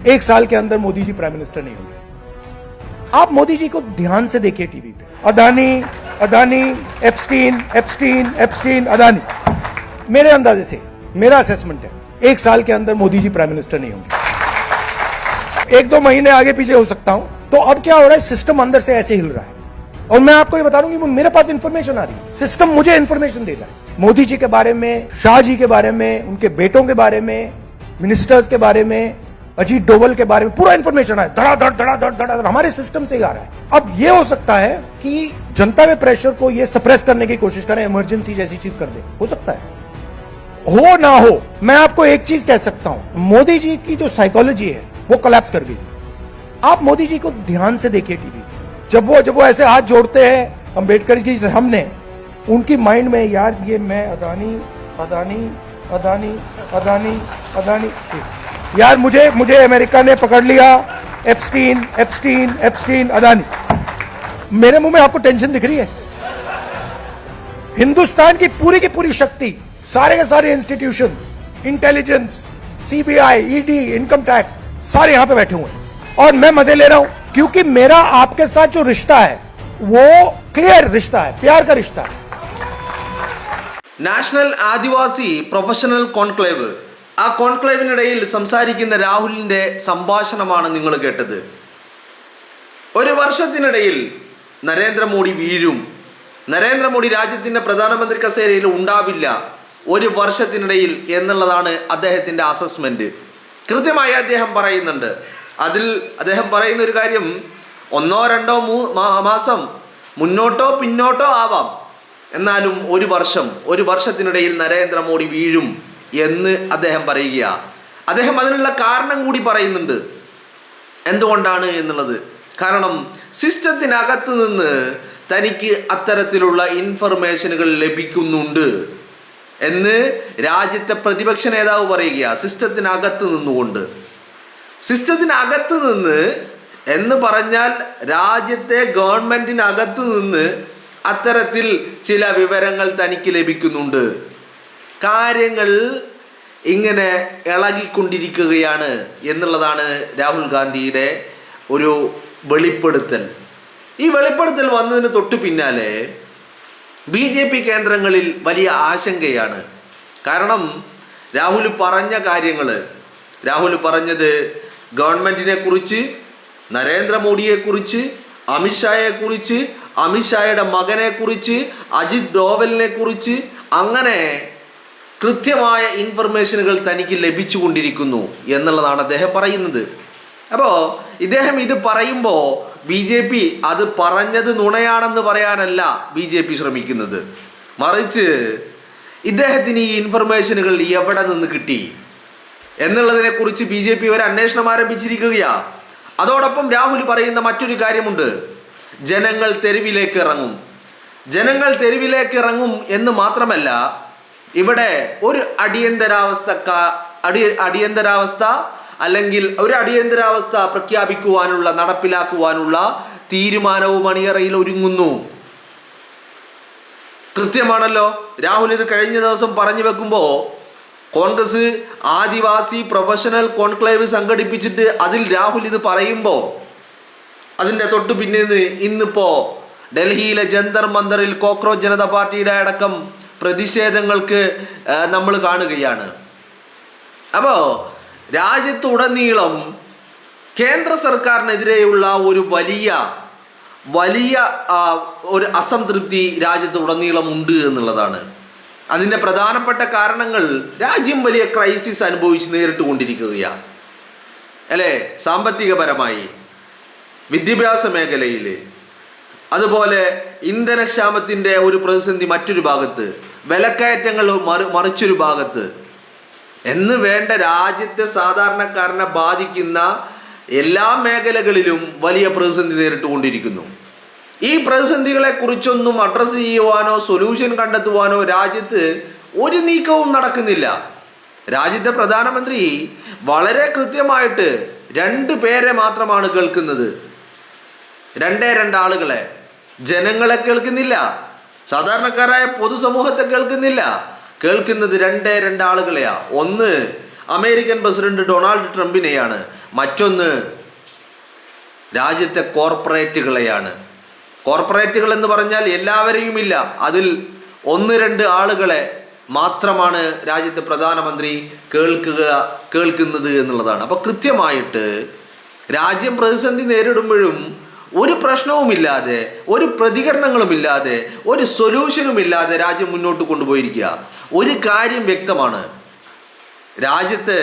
1 साल के अंदर मोदी जी प्राइम मिनिस्टर नहीं होंगे। आप मोदी जी को ध्यान से देखिए टीवी पे, Adani Adani Epstein Epstein Epstein Adani. मेरे अंदाजे से मेरा असेसमेंट है 1 साल के अंदर मोदी जी प्राइम मिनिस्टर नहीं होंगे। 1-2 महीने आगे पीछे हो सकता हूं। तो अब क्या हो रहा है, सिस्टम अंदर से ऐसे हिल रहा है। और मैं आपको ये बता दूं कि मेरे पास इंफॉर्मेशन आ रही है, सिस्टम मुझे इंफॉर्मेशन दे रहा है मोदी जी के बारे में, शाह जी के बारे में, उनके बेटों के बारे में, मिनिस्टर्स के बारे में, अजीत डोवल के बारे में पूरा इंफॉर्मेशन है। धड़ाधड़ धड़ाधड़ धड़ाधड़ हमारे सिस्टम से ही आ रहा है। अब ये हो सकता है कि जनता के प्रेशर को ये सप्रेस करने की कोशिश करें, इमरजेंसी जैसी चीज कर दे, हो सकता है, हो ना हो। मैं आपको एक चीज कह सकता हूं, मोदी जी की जो साइकोलॉजी है वो कोलैप्स कर गई। आप मोदी जी को ध्यान से देखिए टीवी, जब वो ऐसे हाथ जोड़ते हैं अंबेडकर जी से हमने, उनकी माइंड में यार ये मैं अदानी अदानी अदानी अदानी अदानी, यार मुझे अमेरिका ने पकड़ लिया, एप्स्टीन एप्स्टीन एप्स्टीन अदानी। मेरे मुंह में आपको टेंशन दिख रही है? हिंदुस्तान की पूरी शक्ति, सारे के सारे institutions, intelligence, CBI, ED, income tax, सारे यहां पे बैठे हुए हैं और मैं मजे ले रहा हूं, क्योंकि मेरा आपके साथ जो रिश्ता है वो क्लियर रिश्ता है, प्यार का रिश्ता है। നാഷണൽ ആദിവാസി പ്രൊഫഷണൽ കോൺക്ലേവ്, ആ കോൺക്ലേവിനിടയിൽ സംസാരിക്കുന്ന രാഹുലിൻ്റെ സംഭാഷണമാണ് നിങ്ങൾ കേട്ടത്. ഒരു വർഷത്തിനിടയിൽ നരേന്ദ്രമോദി വീഴും, നരേന്ദ്രമോദി രാജ്യത്തിൻ്റെ പ്രധാനമന്ത്രി കസേരയിൽ ഉണ്ടാവില്ല ഒരു വർഷത്തിനിടയിൽ എന്നുള്ളതാണ് അദ്ദേഹത്തിൻ്റെ അസസ്മെൻറ്റ്. കൃത്യമായി അദ്ദേഹം പറയുന്നുണ്ട്. അതിൽ അദ്ദേഹം പറയുന്ന ഒരു കാര്യം, 1-2 മാസം മുന്നോട്ടോ പിന്നോട്ടോ ആവാം, എന്നാലും ഒരു വർഷത്തിനിടയിൽ നരേന്ദ്രമോദി വീഴും എന്ന് അദ്ദേഹം പറയുകയാണ്. അദ്ദേഹം അതിനുള്ള കാരണം കൂടി പറയുന്നുണ്ട്, എന്തുകൊണ്ടാണ് എന്നുള്ളത്. കാരണം സിസ്റ്റത്തിനകത്ത് നിന്ന് തനിക്ക് അത്തരത്തിലുള്ള ഇൻഫർമേഷനുകൾ ലഭിക്കുന്നുണ്ട് എന്ന് രാജ്യത്തെ പ്രതിപക്ഷ നേതാവ് പറയുകയാണ്. സിസ്റ്റത്തിനകത്ത് നിന്നുകൊണ്ട്, സിസ്റ്റത്തിനകത്ത് നിന്ന് എന്ന് പറഞ്ഞാൽ രാജ്യത്തെ ഗവൺമെന്റിനകത്ത് നിന്ന് അത്തരത്തിൽ ചില വിവരങ്ങൾ തനിക്ക് ലഭിക്കുന്നുണ്ട്. കാര്യങ്ങൾ ഇങ്ങനെ ഇളകിക്കൊണ്ടിരിക്കുകയാണ് എന്നുള്ളതാണ് രാഹുൽ ഗാന്ധിയുടെ ഒരു വെളിപ്പെടുത്തൽ. ഈ വെളിപ്പെടുത്തൽ വന്നതിന് തൊട്ടു പിന്നാലെ BJP കേന്ദ്രങ്ങളിൽ വലിയ ആശങ്കയാണ്. കാരണം രാഹുൽ പറഞ്ഞ കാര്യങ്ങൾ, രാഹുൽ പറഞ്ഞത് ഗവൺമെന്റിനെ കുറിച്ച്, നരേന്ദ്രമോദിയെക്കുറിച്ച്, അമിത്ഷായെക്കുറിച്ച്, അമിത്ഷായുടെ മകനെ കുറിച്ച്, അജിത് ഡോവലിനെ കുറിച്ച്, അങ്ങനെ കൃത്യമായ ഇൻഫർമേഷനുകൾ തനിക്ക് ലഭിച്ചുകൊണ്ടിരിക്കുന്നു എന്നുള്ളതാണ് അദ്ദേഹം പറയുന്നത്. അപ്പോൾ ഇദ്ദേഹം ഇത് പറയുമ്പോൾ BJP അത് പറഞ്ഞത് നുണയാണെന്ന് പറയാനല്ല BJP ശ്രമിക്കുന്നത്, മറിച്ച് ഇദ്ദേഹത്തിന് ഈ ഇൻഫർമേഷനുകൾ എവിടെ നിന്ന് കിട്ടി എന്നുള്ളതിനെക്കുറിച്ച് BJP ഒരു അന്വേഷണം ആരംഭിച്ചിരിക്കുകയാണ്. അതോടൊപ്പം രാഹുൽ പറയുന്ന മറ്റൊരു കാര്യമുണ്ട്, ജനങ്ങൾ തെരുവിലേക്ക് ഇറങ്ങും. ജനങ്ങൾ തെരുവിലേക്ക് ഇറങ്ങും എന്ന് മാത്രമല്ല, ഇവിടെ ഒരു അടിയന്തരാവസ്ഥ അല്ലെങ്കിൽ ഒരു അടിയന്തരാവസ്ഥ പ്രഖ്യാപിക്കുവാനുള്ള, നടപ്പിലാക്കുവാനുള്ള തീരുമാനവും അണിയറയിൽ ഒരുങ്ങുന്നു. കൃത്യമാണല്ലോ. രാഹുൽ ഇത് കഴിഞ്ഞ ദിവസം പറഞ്ഞു വെക്കുമ്പോൾ കോൺഗ്രസ് ആദിവാസി പ്രൊഫഷണൽ കോൺക്ലേവ് സംഘടിപ്പിച്ചിട്ട് അതിൽ രാഹുൽ ഇത് പറയുമ്പോൾ അതിൻ്റെ തൊട്ടു പിന്നീന്ന് ഇന്നിപ്പോൾ ഡൽഹിയിലെ ജന്തർ മന്ദറിൽ കോക്രോച്ച് ജനതാ പാർട്ടിയുടെ അടക്കം പ്രതിഷേധങ്ങൾക്ക് നമ്മൾ കാണുകയാണ്. അപ്പോൾ രാജ്യത്തുടനീളം കേന്ദ്ര സർക്കാരിനെതിരെയുള്ള ഒരു വലിയ ഒരു അസംതൃപ്തി രാജ്യത്തുടനീളം ഉണ്ട് എന്നുള്ളതാണ്. അതിൻ്റെ പ്രധാനപ്പെട്ട കാരണങ്ങൾ, രാജ്യം വലിയ ക്രൈസിസ് അനുഭവിച്ച് നേരിട്ട് കൊണ്ടിരിക്കുകയാണ് അല്ലേ, സാമ്പത്തികപരമായി, വിദ്യാഭ്യാസ മേഖലയിൽ, അതുപോലെ ഇന്ധനക്ഷാമത്തിൻ്റെ ഒരു പ്രതിസന്ധി മറ്റൊരു ഭാഗത്ത്, വിലക്കയറ്റങ്ങൾ മറിച്ചൊരു ഭാഗത്ത് എന്ന് വേണ്ട രാജ്യത്തെ സാധാരണക്കാരനെ ബാധിക്കുന്ന എല്ലാ മേഖലകളിലും വലിയ പ്രതിസന്ധി നേരിട്ടുകൊണ്ടിരിക്കുന്നു. ഈ പ്രതിസന്ധികളെ കുറിച്ചൊന്നും അഡ്രസ്സ് ചെയ്യുവാനോ സൊല്യൂഷൻ കണ്ടെത്തുവാനോ രാജ്യത്ത് ഒരു നീക്കവും നടക്കുന്നില്ല. രാജ്യത്തെ പ്രധാനമന്ത്രി വളരെ കൃത്യമായിട്ട് 2 പേരെ മാത്രമാണ് കേൾക്കുന്നത്. 2 ആളുകളെ, ജനങ്ങളെ കേൾക്കുന്നില്ല, സാധാരണക്കാരായ പൊതുസമൂഹത്തെ കേൾക്കുന്നില്ല. കേൾക്കുന്നത് 2 ആളുകളെയാ. ഒന്ന് അമേരിക്കൻ പ്രസിഡന്റ് ഡൊണാൾഡ് ട്രംപിനെയാണ്, മറ്റൊന്ന് രാജ്യത്തെ കോർപ്പറേറ്റുകളെയാണ്. കോർപ്പറേറ്റുകൾ എന്ന് പറഞ്ഞാൽ എല്ലാവരെയുമില്ല, അതിൽ 1-2 ആളുകളെ മാത്രമാണ് രാജ്യത്തെ പ്രധാനമന്ത്രി കേൾക്കുന്നത് എന്നുള്ളതാണ്. അപ്പോൾ കൃത്യമായിട്ട് രാജ്യം പ്രതിസന്ധി നേരിടുമ്പോഴും ഒരു പ്രശ്നവുമില്ലാതെ, ഒരു പ്രതികരണങ്ങളുമില്ലാതെ, ഒരു സൊല്യൂഷനുമില്ലാതെ രാജ്യം മുന്നോട്ട് കൊണ്ടുപോയിരിക്കുക. ഒരു കാര്യം വ്യക്തമാണ്, രാജ്യത്ത്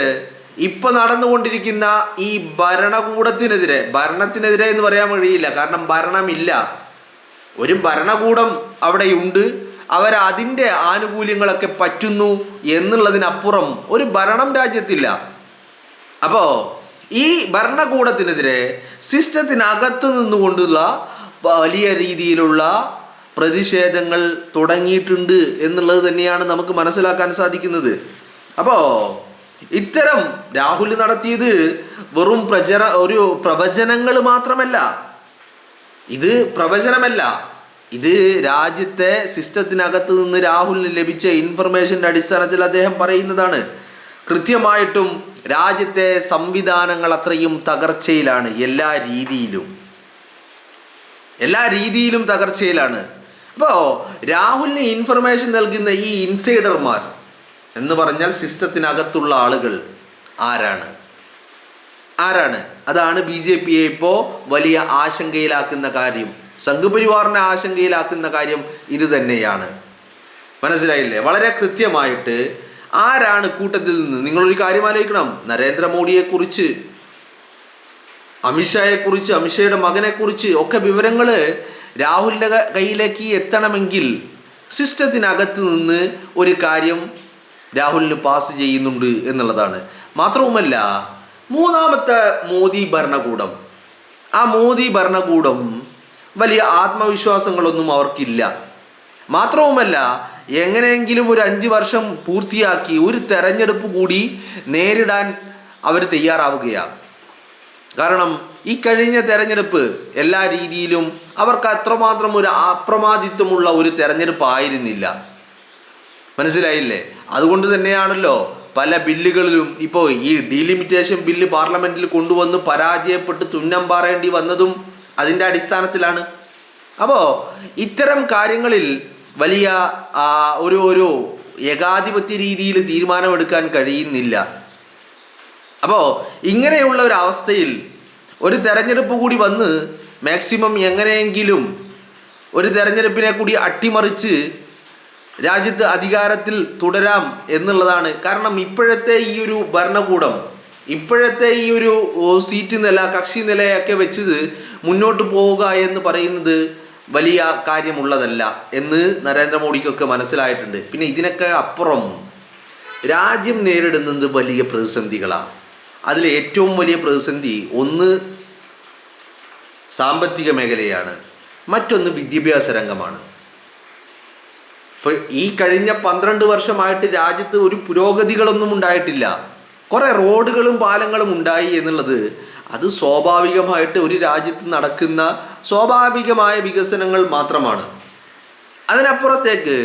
ഇപ്പൊ നടന്നുകൊണ്ടിരിക്കുന്ന ഈ ഭരണത്തിനെതിരെ എന്ന് പറയാൻ കഴിയില്ല, കാരണം ഭരണമില്ല. ഒരു ഭരണകൂടം അവിടെയുണ്ട്, അതിൻ്റെ ആനുകൂല്യങ്ങളൊക്കെ പറ്റുന്നു എന്നുള്ളതിനപ്പുറം ഒരു ഭരണം രാജ്യത്തില്ല. അപ്പോൾ ഈ ഭരണകൂടത്തിനെതിരെ സിസ്റ്റത്തിനകത്ത് നിന്നുകൊണ്ടുള്ള വലിയ രീതിയിലുള്ള പ്രതിഷേധങ്ങൾ തുടങ്ങിയിട്ടുണ്ട് എന്നുള്ളത് തന്നെയാണ് നമുക്ക് മനസ്സിലാക്കാൻ സാധിക്കുന്നത്. അപ്പോൾ ഇത്തരം രാഹുൽ നടത്തിയത് വെറും പ്രവചനങ്ങൾ മാത്രമല്ല, ഇത് പ്രവചനമല്ല, ഇത് രാജ്യത്തെ സിസ്റ്റത്തിനകത്ത് നിന്ന് രാഹുലിന് ലഭിച്ച ഇൻഫർമേഷൻ്റെ അടിസ്ഥാനത്തിൽ അദ്ദേഹം പറയുന്നതാണ്. കൃത്യമായിട്ടും രാജ്യത്തെ സംവിധാനങ്ങൾ അത്രയും തകർച്ചയിലാണ്, എല്ലാ രീതിയിലും തകർച്ചയിലാണ്. അപ്പോൾ രാഹുലിന് ഇൻഫർമേഷൻ നൽകുന്ന ഈ ഇൻസൈഡർമാർ എന്ന് പറഞ്ഞാൽ സിസ്റ്റത്തിനകത്തുള്ള ആളുകൾ ആരാണ്? അതാണ് BJPയെ ഇപ്പോൾ വലിയ ആശങ്കയിലാക്കുന്ന കാര്യം, സംഘപരിവാറിനെ ആശങ്കയിലാക്കുന്ന കാര്യം ഇത് തന്നെയാണ്. മനസ്സിലായില്ലേ? വളരെ കൃത്യമായിട്ട് ആരാണ് കൂട്ടത്തിൽ നിന്ന്? നിങ്ങളൊരു കാര്യം ആലോചിക്കണം, നരേന്ദ്രമോദിയെക്കുറിച്ച്, അമിത്ഷായെക്കുറിച്ച്, അമിത്ഷായുടെ മകനെക്കുറിച്ച് ഒക്കെ വിവരങ്ങൾ രാഹുലിൻ്റെ കയ്യിലേക്ക് എത്തണമെങ്കിൽ സിസ്റ്റത്തിനകത്ത് നിന്ന് ഒരു കാര്യം രാഹുലിന് പാസ് ചെയ്യുന്നുണ്ട് എന്നുള്ളതാണ്. മാത്രവുമല്ല, മൂന്നാമത്തെ മോദി ഭരണകൂടം, ആ മോദി ഭരണകൂടം വലിയ ആത്മവിശ്വാസങ്ങളൊന്നും അവർക്കില്ല. മാത്രവുമല്ല, എങ്ങനെയെങ്കിലും ഒരു 5 വർഷം പൂർത്തിയാക്കി ഒരു തെരഞ്ഞെടുപ്പ് കൂടി നേരിടാൻ അവർ തയ്യാറാവുകയാണ്. കാരണം ഈ കഴിഞ്ഞ തെരഞ്ഞെടുപ്പ് എല്ലാ രീതിയിലും അവർക്ക് അത്രമാത്രം ഒരു അപ്രമാദിത്വമുള്ള ഒരു തെരഞ്ഞെടുപ്പ് ആയിരുന്നില്ല. മനസ്സിലായില്ലേ? അതുകൊണ്ട് തന്നെയാണല്ലോ പല ബില്ലുകളിലും ഇപ്പോൾ ഈ ഡീലിമിറ്റേഷൻ ബില്ല് പാർലമെന്റിൽ കൊണ്ടുവന്ന് പരാജയപ്പെട്ട് തുന്നം പാറേണ്ടി വന്നതും അതിൻ്റെ അടിസ്ഥാനത്തിലാണ്. അപ്പോൾ ഇത്തരം കാര്യങ്ങളിൽ വലിയ ഒരു ഏകാധിപത്യ രീതിയിൽ തീരുമാനമെടുക്കാൻ കഴിയുന്നില്ല. അപ്പോൾ ഇങ്ങനെയുള്ള ഒരു അവസ്ഥയിൽ ഒരു തെരഞ്ഞെടുപ്പ് കൂടി വന്ന് മാക്സിമം എങ്ങനെയെങ്കിലും ഒരു തെരഞ്ഞെടുപ്പിനെ കൂടി അട്ടിമറിച്ച് രാജ്യത്ത് അധികാരത്തിൽ തുടരാം എന്നുള്ളതാണ്. കാരണം ഇപ്പോഴത്തെ ഈ ഒരു ഭരണകൂടം, ഇപ്പോഴത്തെ ഈ ഒരു സീറ്റ് നില, കക്ഷി നിലയൊക്കെ വെച്ചത് മുന്നോട്ട് പോവുക എന്ന് പറയുന്നത് വലിയ കാര്യമുള്ളതല്ല എന്ന് നരേന്ദ്രമോദിക്കൊക്കെ മനസ്സിലായിട്ടുണ്ട്. പിന്നെ ഇതിനൊക്കെ അപ്പുറം രാജ്യം നേരിടുന്നത് വലിയ പ്രതിസന്ധികളാണ്. അതിൽ ഏറ്റവും വലിയ പ്രതിസന്ധി ഒന്ന് സാമ്പത്തിക മേഖലയാണ്, മറ്റൊന്ന് വിദ്യാഭ്യാസ രംഗമാണ്. ഇപ്പോൾ ഈ കഴിഞ്ഞ 12 വർഷമായിട്ട് രാജ്യത്ത് ഒരു പുരോഗതികളൊന്നും ഉണ്ടായിട്ടില്ല. കുറേ റോഡുകളും പാലങ്ങളും ഉണ്ടായി എന്നുള്ളത് അത് സ്വാഭാവികമായിട്ട് ഒരു രാജ്യത്ത് നടക്കുന്ന സ്വാഭാവികമായ വികസനങ്ങൾ മാത്രമാണ്. അതിനപ്പുറത്തേക്ക്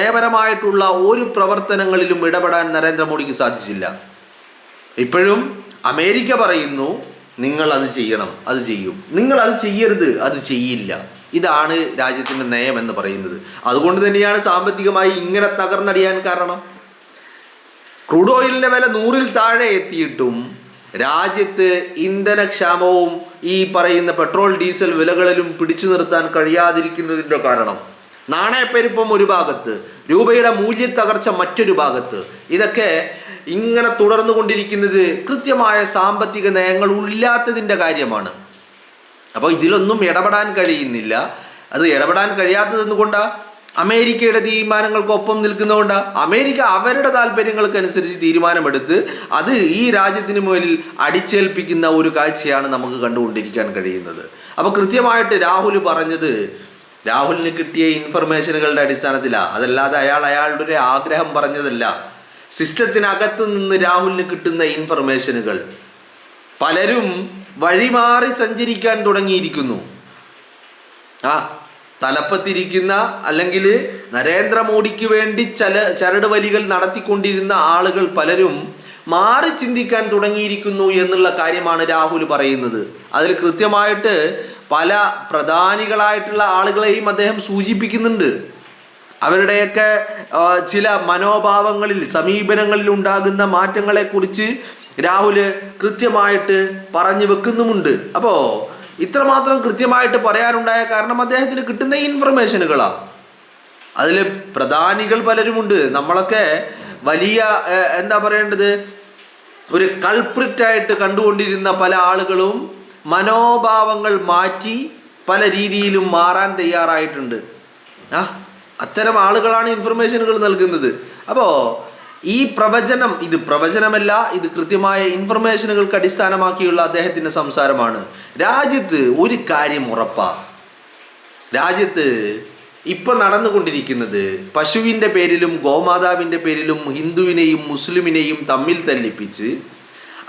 നയപരമായിട്ടുള്ള ഒരു പ്രവർത്തനങ്ങളിലും ഇടപെടാൻ നരേന്ദ്രമോദിക്ക് സാധിച്ചില്ല. ഇപ്പോഴും അമേരിക്ക പറയുന്നു നിങ്ങൾ അത് ചെയ്യണം, അത് ചെയ്യും, നിങ്ങൾ അത് ചെയ്യരുത്, അത് ചെയ്യില്ല. ഇതാണ് രാജ്യത്തിൻ്റെ നയം എന്ന് പറയുന്നത്. അതുകൊണ്ട് തന്നെയാണ് സാമ്പത്തികമായി ഇങ്ങനെ തകർന്നടിയാൻ കാരണം. ക്രൂഡ് ഓയിലിൻ്റെ വില 100-ൽ താഴെ എത്തിയിട്ടും രാജ്യത്ത് ഇന്ധനക്ഷാമവും ഈ പറയുന്ന പെട്രോൾ ഡീസൽ വിലകളിലും പിടിച്ചു നിർത്താൻ കഴിയാതിരിക്കുന്നതിൻ്റെ കാരണം നാണയപ്പെരുപ്പം ഒരു ഭാഗത്ത്, രൂപയുടെ മൂല്യത്തകർച്ച മറ്റൊരു ഭാഗത്ത്, ഇതൊക്കെ ഇങ്ങനെ തുടർന്നു കൊണ്ടിരിക്കുന്നത് കൃത്യമായ സാമ്പത്തിക നയങ്ങൾ ഇല്ലാത്തതിൻ്റെ കാര്യമാണ്. അപ്പോൾ ഇതിലൊന്നും ഇടപെടാൻ കഴിയുന്നില്ല. അത് ഇടപെടാൻ കഴിയാത്തതെന്നുകൊണ്ടാണ് അമേരിക്കയുടെ തീരുമാനങ്ങൾക്കൊപ്പം നിൽക്കുന്നതുകൊണ്ടാണ്. അമേരിക്ക അവരുടെ താല്പര്യങ്ങൾക്കനുസരിച്ച് തീരുമാനമെടുത്ത് അത് ഈ രാജ്യത്തിന് മുന്നിൽ അടിച്ചേൽപ്പിക്കുന്ന ഒരു കാഴ്ചയാണ് നമുക്ക് കണ്ടുകൊണ്ടിരിക്കാൻ കഴിയുന്നത്. അപ്പോൾ കൃത്യമായിട്ട് രാഹുൽ പറഞ്ഞത് രാഹുലിന് കിട്ടിയ ഇൻഫർമേഷനുകളുടെ അടിസ്ഥാനത്തിലാണ്, അതല്ലാതെ അയാളുടെ ഒരു ആഗ്രഹം പറഞ്ഞതല്ല. സിസ്റ്റത്തിനകത്ത് നിന്ന് രാഹുലിന് കിട്ടുന്ന ഇൻഫർമേഷനുകൾ പലരും വഴിമാറി സഞ്ചരിക്കാൻ തുടങ്ങിയിരിക്കുന്നു. തലപ്പത്തിരിക്കുന്ന അല്ലെങ്കിൽ നരേന്ദ്രമോദിക്ക് വേണ്ടി ചരട് വലികൾ നടത്തിക്കൊണ്ടിരുന്ന ആളുകൾ പലരും മാറി ചിന്തിക്കാൻ തുടങ്ങിയിരിക്കുന്നു എന്നുള്ള കാര്യമാണ് രാഹുൽ പറയുന്നത്. അതിൽ കൃത്യമായിട്ട് പല പ്രധാനികളായിട്ടുള്ള ആളുകളെയും അദ്ദേഹം സൂചിപ്പിക്കുന്നുണ്ട്. അവരുടെയൊക്കെ ചില മനോഭാവങ്ങളിൽ, സമീപനങ്ങളിൽ ഉണ്ടാകുന്ന മാറ്റങ്ങളെക്കുറിച്ച് രാഹുൽ കൃത്യമായിട്ട് പറഞ്ഞു വെക്കുന്നുമുണ്ട്. അപ്പോൾ ഇത്രമാത്രം കൃത്യമായിട്ട് പറയാനുണ്ടായ കാരണം അദ്ദേഹത്തിന് കിട്ടുന്ന ഇൻഫർമേഷനുകളാണ്. അതിൽ പ്രധാനികൾ പലരുമുണ്ട്. നമ്മളൊക്കെ വലിയ എന്താ പറയേണ്ടത്, ഒരു കൾപ്രിറ്റായിട്ട് കണ്ടുകൊണ്ടിരുന്ന പല ആളുകളും മനോഭാവങ്ങൾ മാറ്റി പല രീതിയിലും മാറാൻ തയ്യാറായിട്ടുണ്ട്. അത്തരം ആളുകളാണ് ഇൻഫർമേഷനുകൾ നൽകുന്നത്. അപ്പോൾ ഈ പ്രവചനം, ഇത് പ്രവചനമല്ല, ഇത് കൃത്യമായ ഇൻഫർമേഷനുകൾക്ക് അടിസ്ഥാനമാക്കിയുള്ള അദ്ദേഹത്തിൻ്റെ സംസാരമാണ്. രാജ്യത്ത് ഒരു കാര്യം ഉറപ്പാ, രാജ്യത്ത് ഇപ്പം നടന്നുകൊണ്ടിരിക്കുന്നത് പശുവിൻ്റെ പേരിലും ഗോമാതാവിൻ്റെ പേരിലും ഹിന്ദുവിനെയും മുസ്ലിമിനെയും തമ്മിൽ തല്ലിപ്പിച്ച്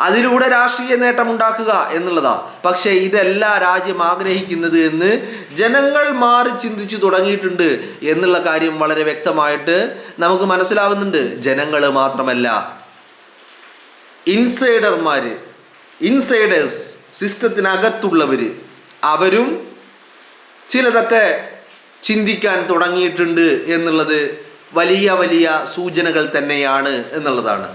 അതിലൂടെ രാഷ്ട്രീയ നേട്ടമുണ്ടാക്കുക എന്നുള്ളതാ. പക്ഷേ ഇതല്ല രാജ്യം ആഗ്രഹിക്കുന്നത് എന്ന് ജനങ്ങൾ മാറി ചിന്തിച്ചു തുടങ്ങിയിട്ടുണ്ട് എന്നുള്ള കാര്യം വളരെ വ്യക്തമായിട്ട് നമുക്ക് മനസ്സിലാവുന്നുണ്ട്. ജനങ്ങൾ മാത്രമല്ല, ഇൻസൈഡേഴ്സ്, സിസ്റ്റത്തിനകത്തുള്ളവർ, അവരും ചിലതൊക്കെ ചിന്തിക്കാൻ തുടങ്ങിയിട്ടുണ്ട് എന്നുള്ളത് വലിയ വലിയ സൂചനകൾ തന്നെയാണ് എന്നുള്ളതാണ്.